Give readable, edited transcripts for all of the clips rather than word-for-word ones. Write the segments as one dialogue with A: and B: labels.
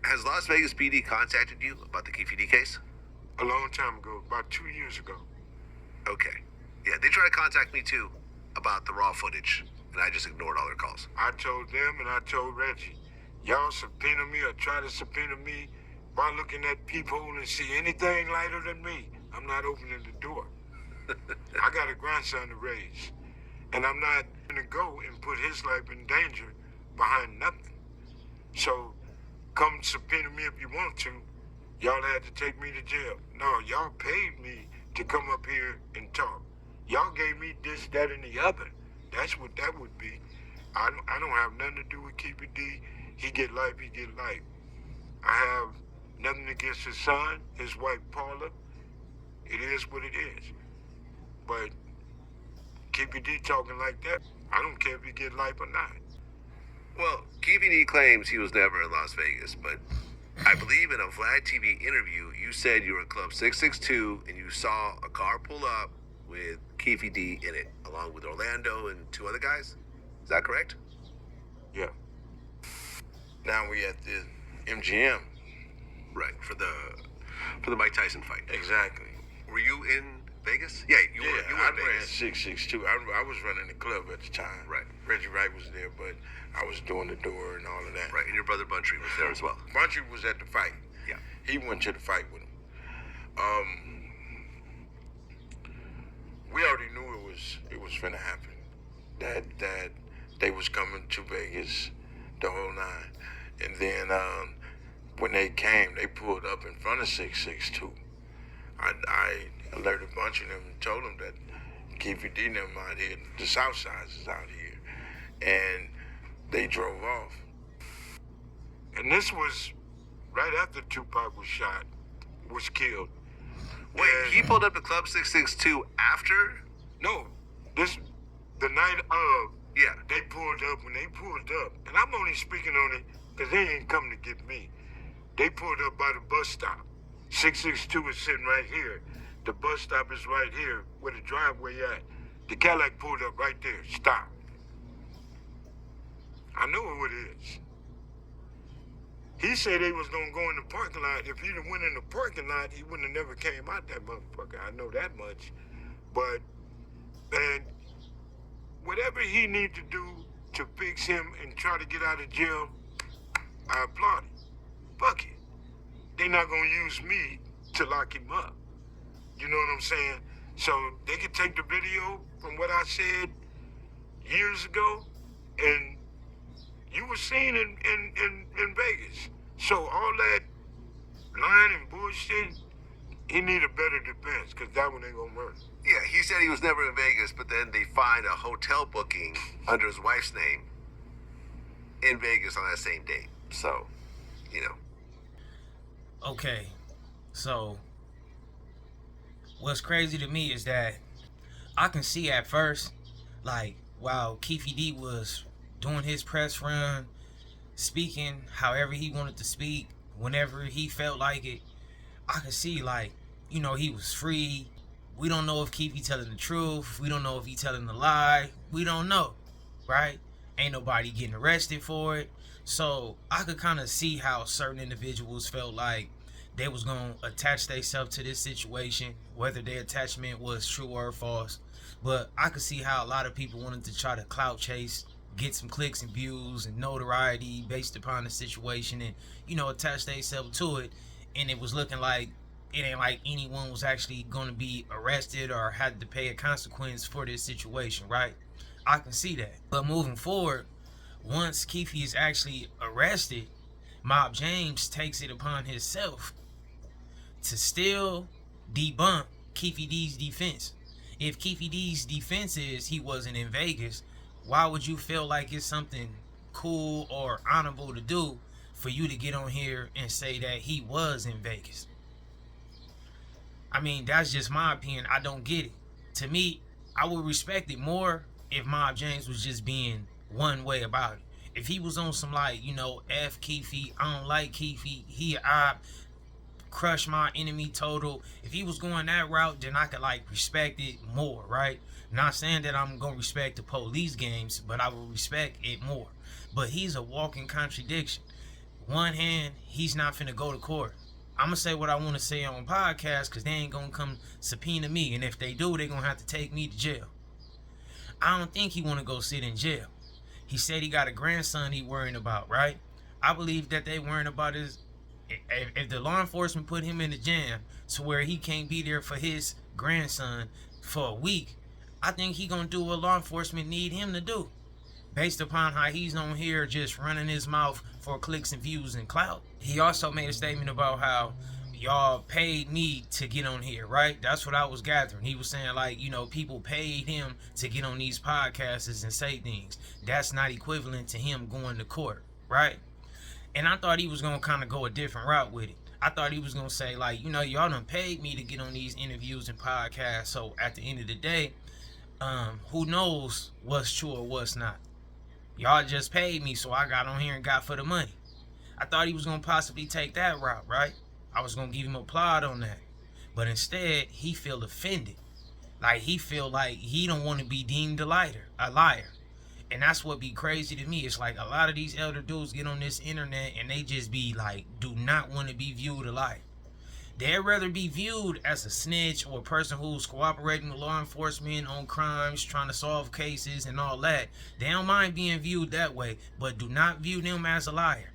A: Has Las Vegas PD contacted you about the Keefe case?
B: A long time ago, about 2 years ago.
A: Okay. Yeah, they tried to contact me too about the raw footage, and I just ignored all their calls.
B: I told them and I told Reggie, y'all subpoena me or try to subpoena me by looking at peephole and see anything lighter than me. I'm not opening the door. I got a grandson to raise, and I'm not gonna go and put his life in danger behind nothing. So come subpoena me if you want to. Y'all had to take me to jail. No, y'all paid me to come up here and talk. Y'all gave me this, that, and the other. That's what that would be. I don't have nothing to do with Keefe D. He get life, he get life. I have nothing against his son, his wife Paula. It is what it is. But Keefe D talking like that, I don't care if he get life or not.
A: Well, Keefe D claims he was never in Las Vegas, but I believe in a Vlad TV interview, you said you were at Club 662 and you saw a car pull up with Keefe D in it, along with Orlando and two other guys. Is that correct?
B: Yeah.
C: Now we at the MGM.
A: Right, for the Mike Tyson fight.
C: Exactly.
A: Were you in Vegas? Yeah, you were
C: I
A: in
C: ran
A: Vegas.
C: 662. I was running the club at the time.
A: Right.
C: Reggie Wright was there, but I was doing the door and all of that.
A: Right, and your brother Buntry was there as well.
C: Bunchy was at the fight.
A: Yeah.
C: He went to the fight with him. We already knew it was finna happen. That they was coming to Vegas, the whole nine. And then when they came, they pulled up in front of 662. I alerted a bunch of them and told them that Keefe D and them out here, the South Side is out here. And they drove off.
B: And this was right after Tupac was killed.
A: Wait,
B: And
A: he pulled up to Club 662 after?
B: no, the night of,
A: Yeah.
B: they pulled up. When they pulled up, and I'm only speaking on it because they ain't come to get me. They pulled up by the bus stop. 662 is sitting right here. The bus stop is right here where the driveway at. The Cadillac pulled up right there. Stop. I know who it is. He said they was gonna go in the parking lot. If he'd have went in the parking lot, he wouldn't have never came out that motherfucker. I know that much. But, man, whatever he need to do to fix him and try to get out of jail, I applaud him. Fuck it. They not gonna use me to lock him up. You know what I'm saying? So they could take the video from what I said years ago, and you were seen in Vegas. So all that lying and bullshit, he need a better defense, because that one ain't gonna work.
A: Yeah, he said he was never in Vegas, but then they find a hotel booking under his wife's name in Vegas on that same date. So, you know.
D: Okay, so what's crazy to me is that I can see at first, like, while Keefe D was doing his press run, speaking however he wanted to speak, whenever he felt like it, I could see, like, you know, he was free. We don't know if Keefe telling the truth. We don't know if he telling the lie. We don't know, right? Ain't nobody getting arrested for it. So I could kind of see how certain individuals felt like they was going to attach themselves to this situation, whether their attachment was true or false. But I could see how a lot of people wanted to try to clout chase, get some clicks and views and notoriety based upon the situation and, you know, attach themselves to it. And it was looking like it ain't like anyone was actually going to be arrested or had to pay a consequence for this situation, right? I can see that. But moving forward, once Keefe is actually arrested, Mob James takes it upon himself to still debunk Keefe D's defense. If Keefe D's defense is he wasn't in Vegas, why would you feel like it's something cool or honorable to do for you to get on here and say that he was in Vegas? I mean, that's just my opinion. I don't get it. To me, I would respect it more if Mob James was just being one way about it. If he was on some, like, you know, F Keefe, I don't like Keefe, I crush my enemy total. If he was going that route, then I could, like, respect it more, right? Not saying that I'm gonna respect the police games, but I will respect it more. But he's a walking contradiction. one hand, he's not finna go to court. I'm gonna say what I want to say on podcast because they ain't gonna come subpoena me, and if they do, they gonna have to take me to jail. I don't think he want to go sit in jail. He said he got a grandson he worrying about, right? I believe that they worrying about his. If the law enforcement put him in the jam to where he can't be there for his grandson for a week, I think he gonna do what law enforcement need him to do, based upon how he's on here just running his mouth for clicks and views and clout. He also made a statement about how y'all paid me to get on here, right? That's what I was gathering. He was saying, like, you know, people paid him to get on these podcasts and say things. That's not equivalent to him going to court, right? And I thought he was going to kind of go a different route with it. I thought he was going to say, like, you know, y'all done paid me to get on these interviews and podcasts. So at the end of the day, who knows what's true or what's not. Y'all just paid me, so I got on here and got for the money. I thought he was going to possibly take that route, right? I was going to give him applaud on that. But instead, he feel offended. Like, he feel like he don't want to be deemed a liar. And that's what be crazy to me. It's like a lot of these elder dudes get on this internet and they just be like, do not want to be viewed alike. They'd rather be viewed as a snitch or a person who's cooperating with law enforcement on crimes, trying to solve cases and all that. They don't mind being viewed that way, but do not view them as a liar.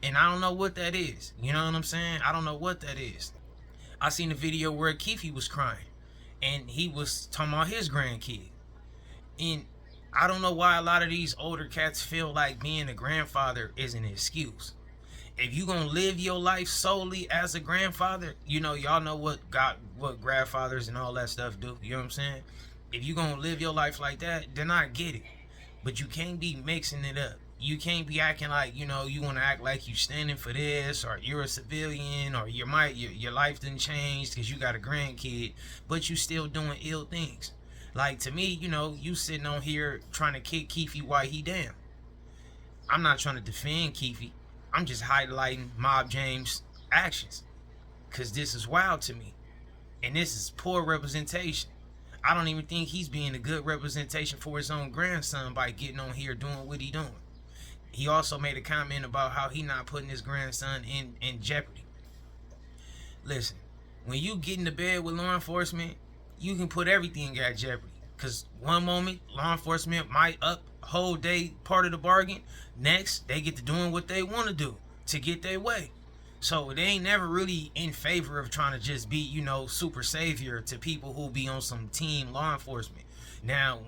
D: And I don't know what that is. You know what I'm saying? I don't know what that is. I seen a video where Keefe was crying and he was talking about his grandkid. And I don't know why a lot of these older cats feel like being a grandfather is an excuse. If you gonna live your life solely as a grandfather, you know, y'all know what grandfathers and all that stuff do. You know what I'm saying? If you gonna live your life like that, then I get it. But you can't be mixing it up. You can't be acting like, you know, you want to act like you standing for this, or you're a civilian, or your life didn't change because you got a grandkid, but you still doing ill things. Like, to me, you know, you sitting on here trying to kick Keefe while he down. I'm not trying to defend Keefe. I'm just highlighting Mob James' actions, because this is wild to me. And this is poor representation. I don't even think he's being a good representation for his own grandson by getting on here doing what he doing. He also made a comment about how he not putting his grandson in jeopardy. Listen, when you get into bed with law enforcement, you can put everything at jeopardy. Because one moment, law enforcement might uphold their part of the bargain. Next, they get to doing what they want to do to get their way. So they ain't never really in favor of trying to just be, you know, super savior to people who be on some team law enforcement. Now,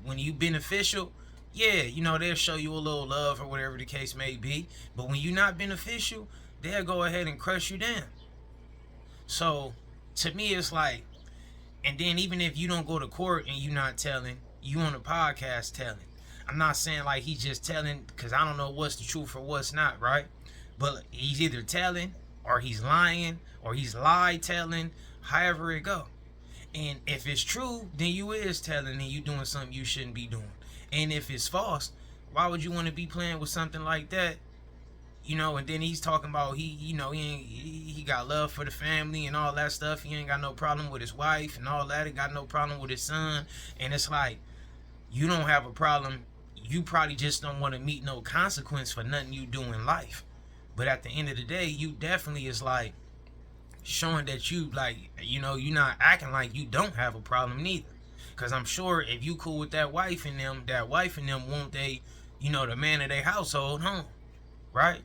D: when you beneficial, yeah, you know, they'll show you a little love or whatever the case may be. But when you're not beneficial, they'll go ahead and crush you down. So, to me, it's like, and then even if you don't go to court and you're not telling, you on a podcast telling. I'm not saying like he's just telling because I don't know what's the truth or what's not, right? But he's either telling or he's lying or he's lie telling, however it go. And if it's true, then you is telling and you doing something you shouldn't be doing. And if it's false, why would you want to be playing with something like that? You know, and then he's talking about he got love for the family and all that stuff. He ain't got no problem with his wife and all that. He got no problem with his son. And it's like, you don't have a problem. You probably just don't want to meet no consequence for nothing you do in life. But at the end of the day, you definitely is like showing that you like, you know, you're not acting like you don't have a problem neither. Because I'm sure if you cool with that wife and them want they, you know, the man of their household home, right?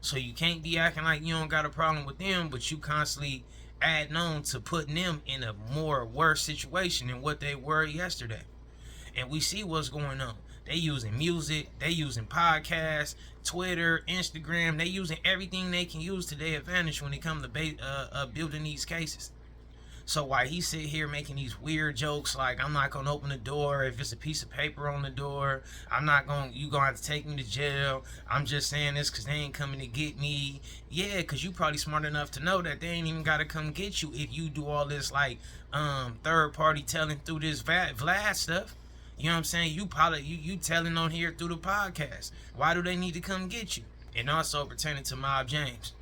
D: So you can't be acting like you don't got a problem with them, but you constantly adding on to putting them in a more worse situation than what they were yesterday. And we see what's going on. They using music, they using podcasts, Twitter, Instagram. They using everything they can use to their advantage when it comes to building these cases. So while he sit here making these weird jokes like, I'm not going to open the door if it's a piece of paper on the door. You going to have to take me to jail. I'm just saying this because they ain't coming to get me. Yeah, because you probably smart enough to know that they ain't even got to come get you if you do all this like third party telling through this Vlad stuff. You know what I'm saying? You telling on here through the podcast. Why do they need to come get you? And also pertaining to Mob James.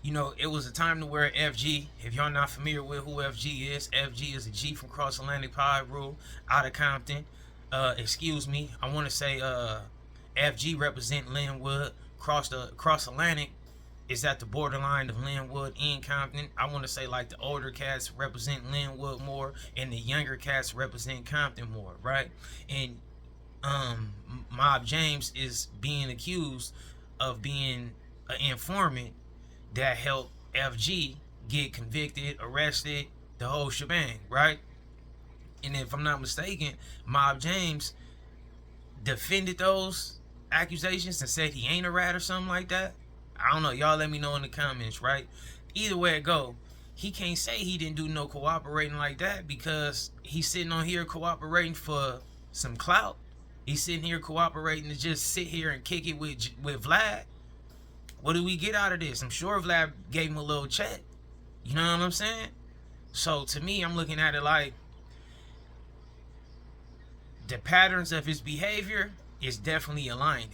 D: You know, it was a time to wear FG. If y'all not familiar with who FG is a G from Cross Atlantic Pod Rule out of Compton. I want to say FG represent Linwood. Cross Atlantic is at the borderline of Linwood and Compton. I want to say like the older cats represent Linwood more, and the younger cats represent Compton more, right? And Mob James is being accused of being an informant that helped FG get convicted, arrested, the whole shebang, right? And if I'm not mistaken, Mob James defended those accusations and said he ain't a rat or something like that. I don't know. Y'all let me know in the comments, right? Either way it go, he can't say he didn't do no cooperating like that because he's sitting on here cooperating for some clout. He's sitting here cooperating to just sit here and kick it with Vlad. What do we get out of this? I'm sure Vlad gave him a little check. You know what I'm saying? So to me, I'm looking at it like the patterns of his behavior is definitely aligned.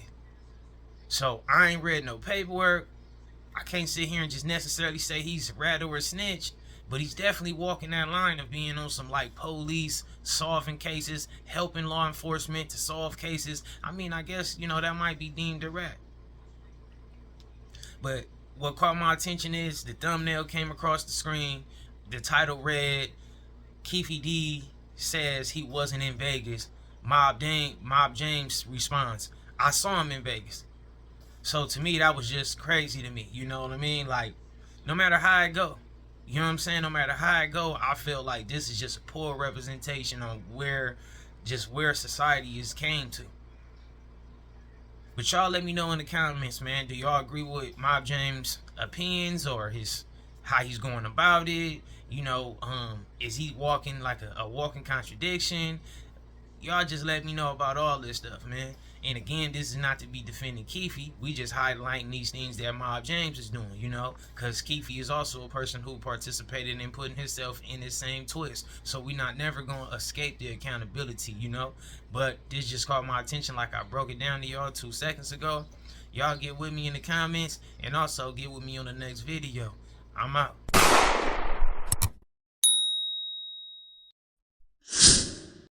D: So I ain't read no paperwork. I can't sit here and just necessarily say he's a rat or a snitch, but he's definitely walking that line of being on some like police, solving cases, helping law enforcement to solve cases. I mean, I guess, you know, that might be deemed a rat. But what caught my attention is the thumbnail came across the screen. The title read, Keefe D says he wasn't in Vegas. Mob James responds, I saw him in Vegas. So to me, that was just crazy to me. You know what I mean? Like, no matter how I go, you know what I'm saying? No matter how I go, I feel like this is just a poor representation on where society is came to. But y'all let me know in the comments, man. Do y'all agree with Mob James' opinions or how he's going about it? You know, is he walking like a walking contradiction? Y'all just let me know about all this stuff, man. And again, this is not to be defending Keefe. We just highlighting these things that Mob James is doing, you know, because Keefe is also a person who participated in putting himself in this same twist. So we not never going to escape the accountability, you know. But this just caught my attention like I broke it down to y'all 2 seconds ago. Y'all get with me in the comments and also get with me on the next video. I'm out.